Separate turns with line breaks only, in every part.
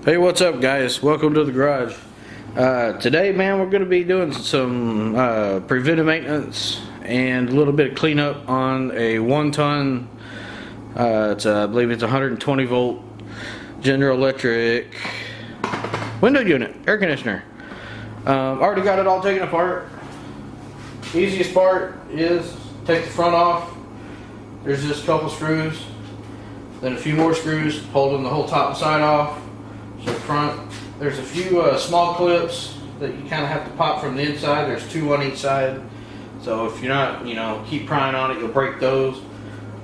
Hey, what's up guys? Welcome to the garage. Today, man, we're going to be doing some preventive maintenance and a little bit of cleanup on a 1-ton, I believe it's 120 volt General Electric window unit, air conditioner. Already got it all taken apart. Easiest part is take the front off. There's just a couple screws, then a few more screws holding the whole top and side off. So front, there's a few small clips that you kind of have to pop from the inside. There's 2 on each side. So if you're not, keep prying on it, you'll break those.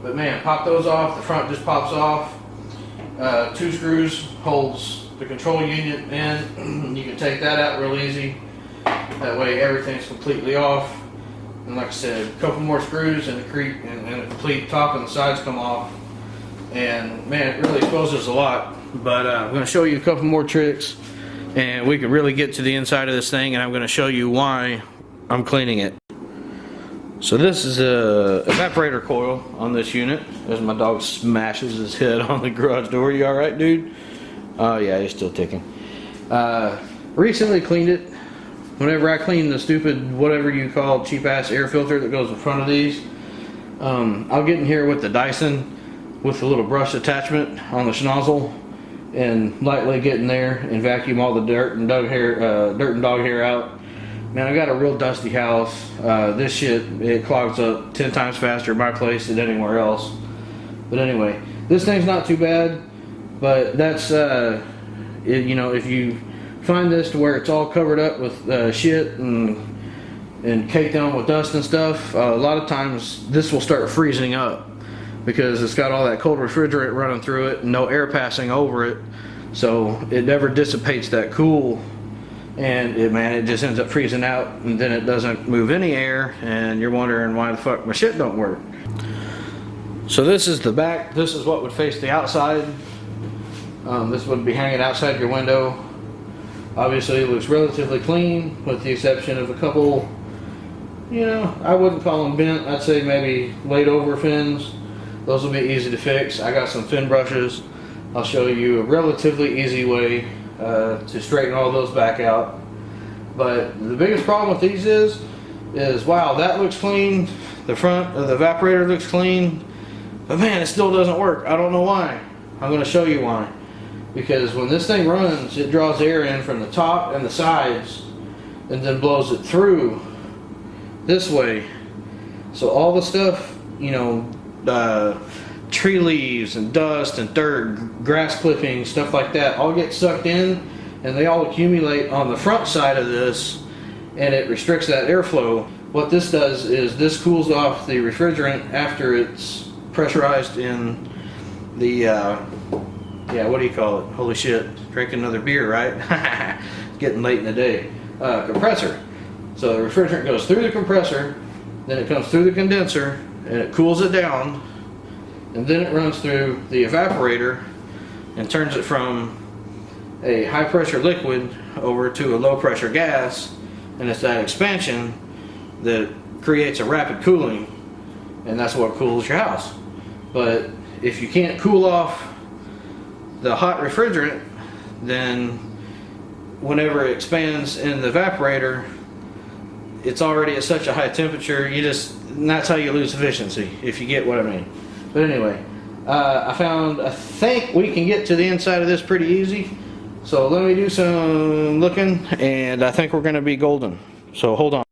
But man, pop those off. The front just pops off. 2 screws holds the control unit in. You can take that out real easy. That way everything's completely off. And like I said, a couple more screws and the complete top and the sides come off. And man, it really exposes a lot. But I'm going to show you a couple more tricks and we can really get to the inside of this thing, and I'm going to show you why I'm cleaning it. So this is a evaporator coil on this unit. As my dog smashes his head on the garage door. You alright, dude? Oh yeah, he's still ticking. Recently cleaned it. Whenever I clean the stupid, whatever you call cheap ass air filter that goes in front of these, I'll get in here with the Dyson with the little brush attachment on the schnozzle and lightly get in there and vacuum all the dirt and dog hair out. Man, I got a real dusty house. This shit, it clogs up 10 times faster in my place than anywhere else. But anyway, this thing's not too bad, but that's if you find this to where it's all covered up with shit and caked on with dust and stuff, a lot of times this will start freezing up because it's got all that cold refrigerant running through it and no air passing over it, so it never dissipates that cool, and it just ends up freezing out, and then it doesn't move any air, and you're wondering why the fuck my shit don't work. So this is the back. This is what would face the outside. This would be hanging outside your window. Obviously it looks relatively clean with the exception of a couple, I wouldn't call them bent, I'd say maybe laid over fins. Those will be easy to fix. I got some fin brushes. I'll show you a relatively easy way to straighten all those back out. But the biggest problem with these is wow, that looks clean. The front of the evaporator looks clean. But man, it still doesn't work. I don't know why. I'm going to show you why. Because when this thing runs, it draws air in from the top and the sides and then blows it through this way. So all the stuff, tree leaves and dust and dirt, grass clippings, stuff like that, all get sucked in and they all accumulate on the front side of this, and it restricts that airflow. What this does is this cools off the refrigerant after it's pressurized in the what do you call it? Holy shit, drinking another beer, right? Getting late in the day. Compressor. So the refrigerant goes through the compressor, then it comes through the condenser and it cools it down, and then it runs through the evaporator and turns it from a high pressure liquid over to a low pressure gas, and it's that expansion that creates a rapid cooling, and that's what cools your house. But if you can't cool off the hot refrigerant, then whenever it expands in the evaporator, it's already at such a high temperature, and that's how you lose efficiency, if you get what I mean. But anyway, I think we can get to the inside of this pretty easy. So let me do some looking, and I think we're going to be golden. So hold on.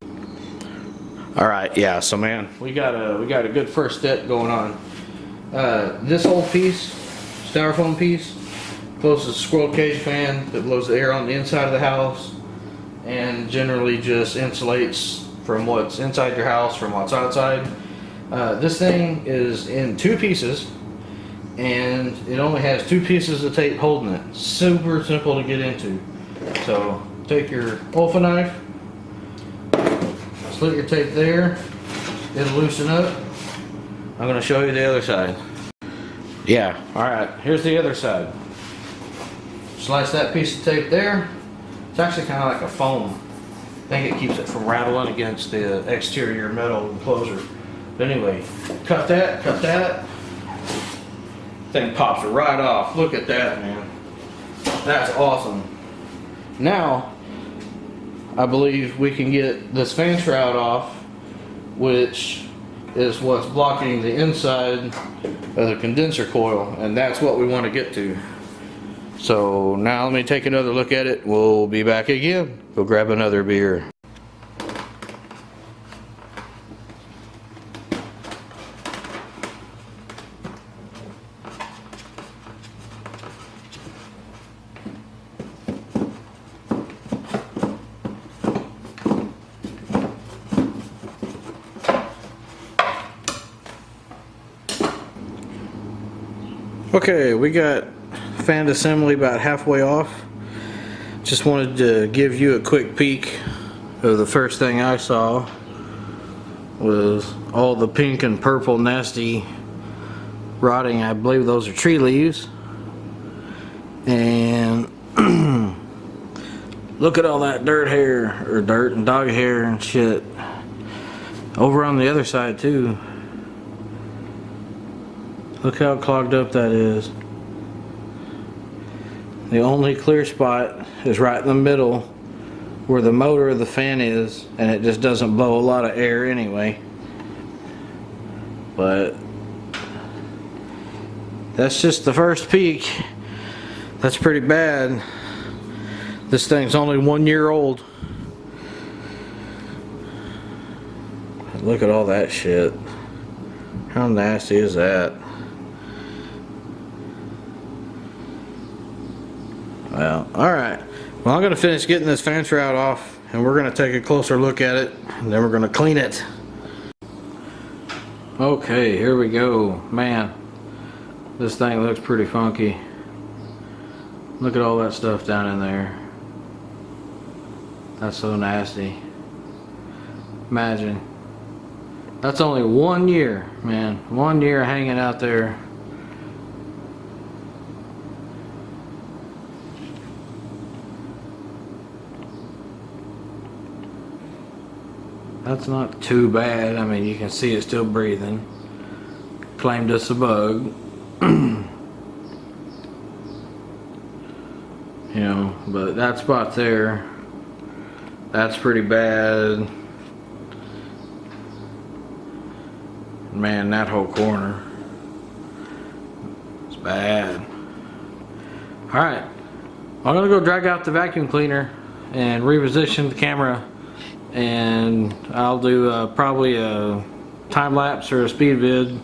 All right, yeah. So man, we got a good first step going on. This whole piece, styrofoam piece, closes a squirrel cage fan that blows the air on the inside of the house, and generally just insulates from what's inside your house from what's outside. This thing is in 2 pieces, and it only has 2 pieces of tape holding it. Super simple to get into. So take your Olfa knife, slit your tape there, it'll loosen up. I'm going to show you the other side. Yeah, alright, here's the other side. Slice that piece of tape there. It's actually kind of like a foam. I think it keeps it from rattling against the exterior metal enclosure. But anyway, cut that. Thing pops right off. Look at that, man. That's awesome. Now, I believe we can get this fan shroud off, which is what's blocking the inside of the condenser coil, and that's what we want to get to. So now let me take another look at it. We'll be back again. Go grab another beer. Okay, we got fan assembly about halfway off. Just wanted to give you a quick peek of the first thing I saw was all the pink and purple nasty rotting. I believe those are tree leaves. And look at all that dirt hair, or dirt and dog hair and shit over on the other side too. Look how clogged up that is. The only clear spot is right in the middle where the motor of the fan is, and it just doesn't blow a lot of air anyway. But that's just the first peek. That's pretty bad. This thing's only 1 year old. Look at all that shit. How nasty is that? Well, alright. Well, I'm going to finish getting this fan shroud off, and we're going to take a closer look at it, and then we're going to clean it. Okay, here we go. Man, this thing looks pretty funky. Look at all that stuff down in there. That's so nasty. Imagine. That's only 1 year, man. 1 year hanging out there. That's not too bad. I mean, you can see it's still breathing. Claimed us a bug. You know, but that spot there, that's pretty bad. Man, that whole corner, it's bad. Alright, I'm gonna go drag out the vacuum cleaner and reposition the camera, and I'll do probably a time lapse or a speed vid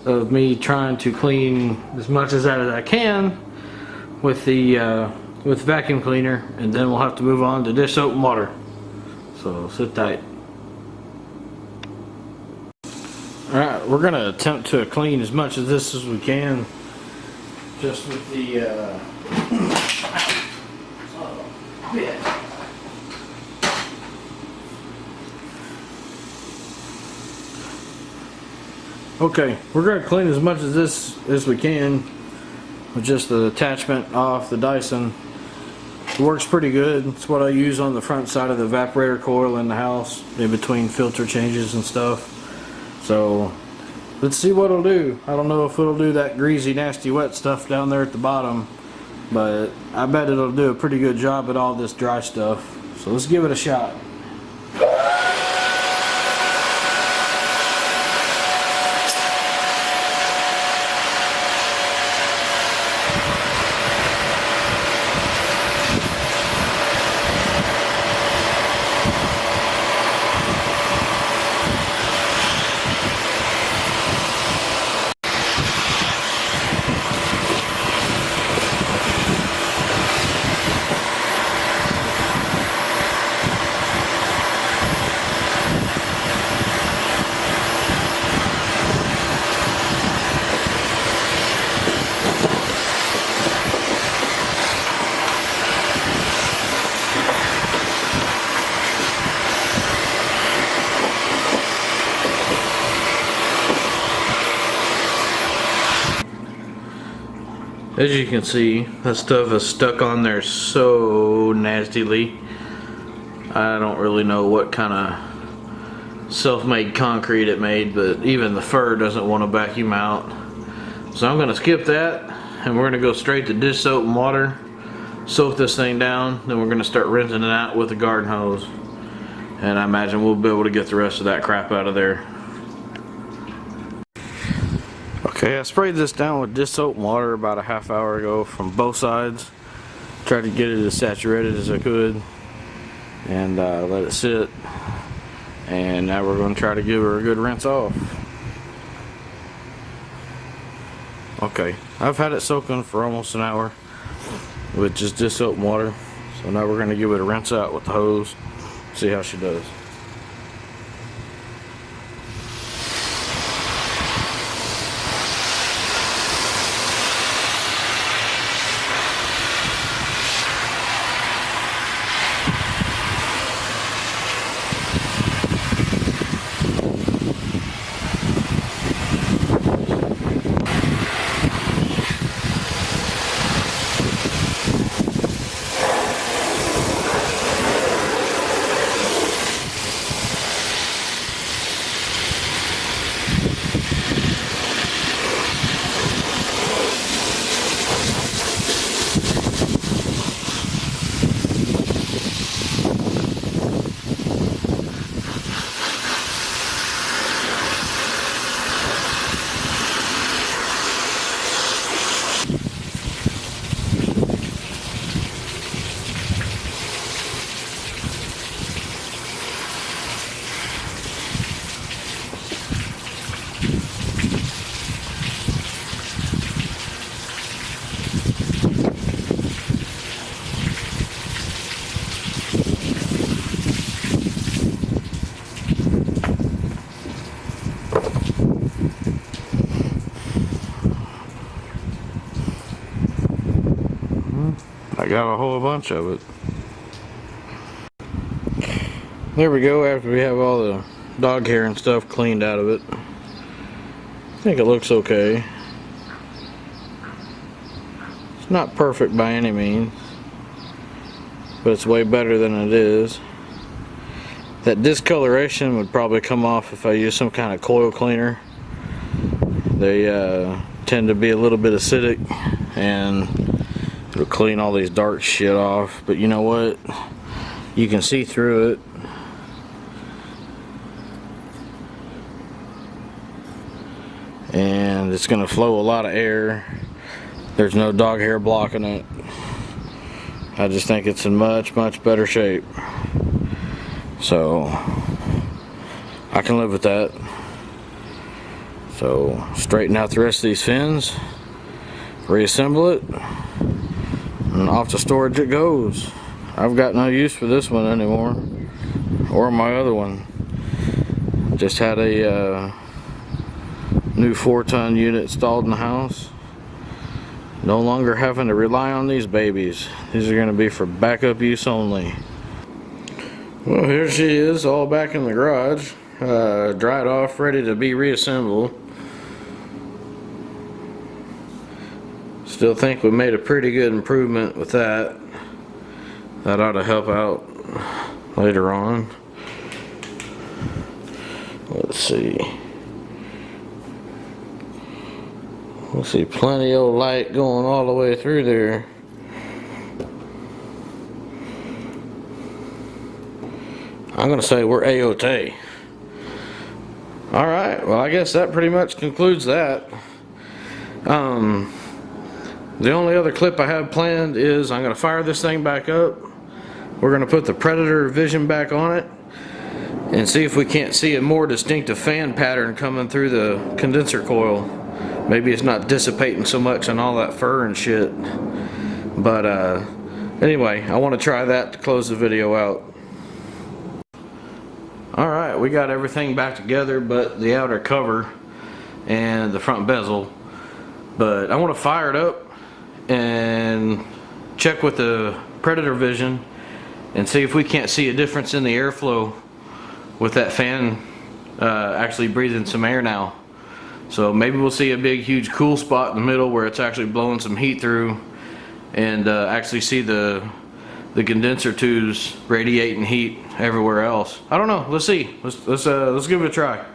of me trying to clean as much of that as I can with the vacuum cleaner, and then we'll have to move on to dish soap and water. So sit tight. Alright, we're gonna attempt to clean as much of this as we can, just with the bit. Okay, we're going to clean as much of this as we can with just the attachment off the Dyson. It works pretty good. It's what I use on the front side of the evaporator coil in the house, in between filter changes and stuff. So let's see what it'll do. I don't know if it'll do that greasy, nasty, wet stuff down there at the bottom, but I bet it'll do a pretty good job at all this dry stuff. So let's give it a shot. As you can see, that stuff is stuck on there so nastily. I don't really know what kind of self-made concrete it made, but even the fur doesn't want to vacuum out. So I'm going to skip that, and we're going to go straight to dish soap and water. soak this thing down. Then we're going to start rinsing it out with the garden hose. And I imagine we'll be able to get the rest of that crap out of there. Okay, I sprayed this down with dish soap and water about a half hour ago from both sides. Tried to get it as saturated as I could. And let it sit. And now we're going to try to give her a good rinse off. Okay, I've had it soaking for almost an hour with just dish soap and water. So now we're going to give it a rinse out with the hose. See how she does. I got a whole bunch of it. There we go, after we have all the dog hair and stuff cleaned out of it. I think it looks okay. It's not perfect by any means, but it's way better than it is. That discoloration would probably come off if I use some kind of coil cleaner. They tend to be a little bit acidic and it'll clean all these dark shit off, but you know what? You can see through it. And it's gonna flow a lot of air. There's no dog hair blocking it. I just think it's in much better shape. So I can live with that. So straighten out the rest of these fins, reassemble it, and off to storage it goes. I've got no use for this one anymore, or my other one. Just had a new 4-ton unit installed in the house. No longer having to rely on these babies. These are going to be for backup use only. Well, here she is, all back in the garage, dried off, ready to be reassembled. Still think we made a pretty good improvement with that. That ought to help out later on. Let's see. We'll see plenty of light going all the way through there. I'm gonna say we're A-OK. Alright, well I guess that pretty much concludes that. The only other clip I have planned is I'm gonna fire this thing back up. We're gonna put the Predator Vision back on it and see if we can't see a more distinctive fan pattern coming through the condenser coil. Maybe it's not dissipating so much on all that fur and shit. But anyway, I want to try that to close the video out. Alright, we got everything back together but the outer cover and the front bezel. But I want to fire it up and check with the Predator Vision and see if we can't see a difference in the airflow with that fan actually breathing some air now. So maybe we'll see a big huge cool spot in the middle where it's actually blowing some heat through, and actually see the condenser tubes radiating heat everywhere else. I don't know. Let's see. Let's give it a try.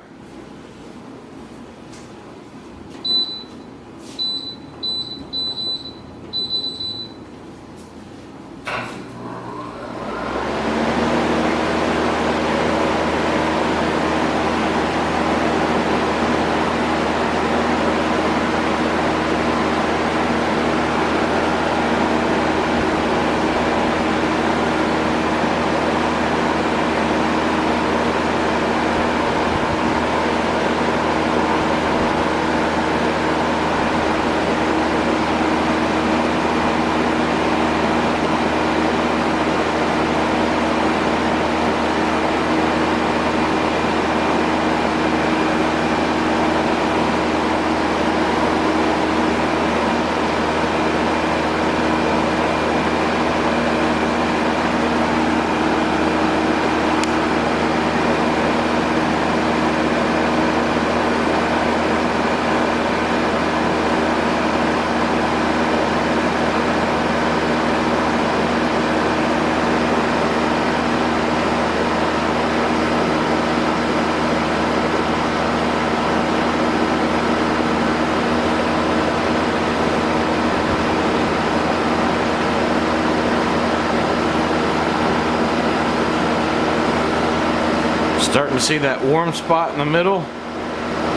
Starting to see that warm spot in the middle.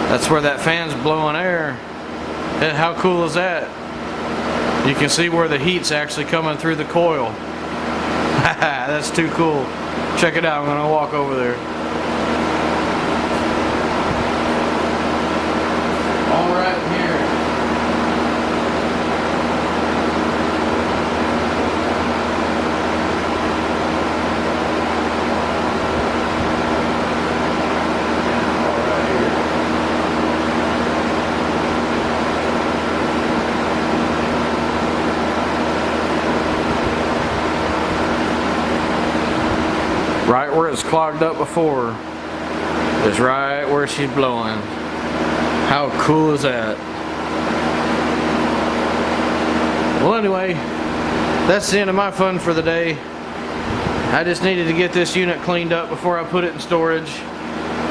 That's where that fan's blowing air. And how cool is that? You can see where the heat's actually coming through the coil. That's too cool. Check it out. I'm gonna walk over there. All right here. Right where it's clogged up before is right where she's blowing. How cool is that? Well, anyway, that's the end of my fun for the day. I just needed to get this unit cleaned up before I put it in storage,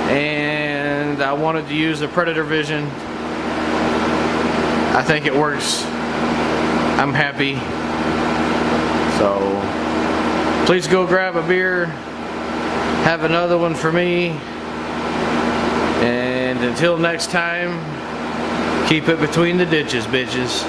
and I wanted to use the Predator Vision. I think it works. I'm happy. So please go grab a beer, have another one for me, and until next time, keep it between the ditches, bitches.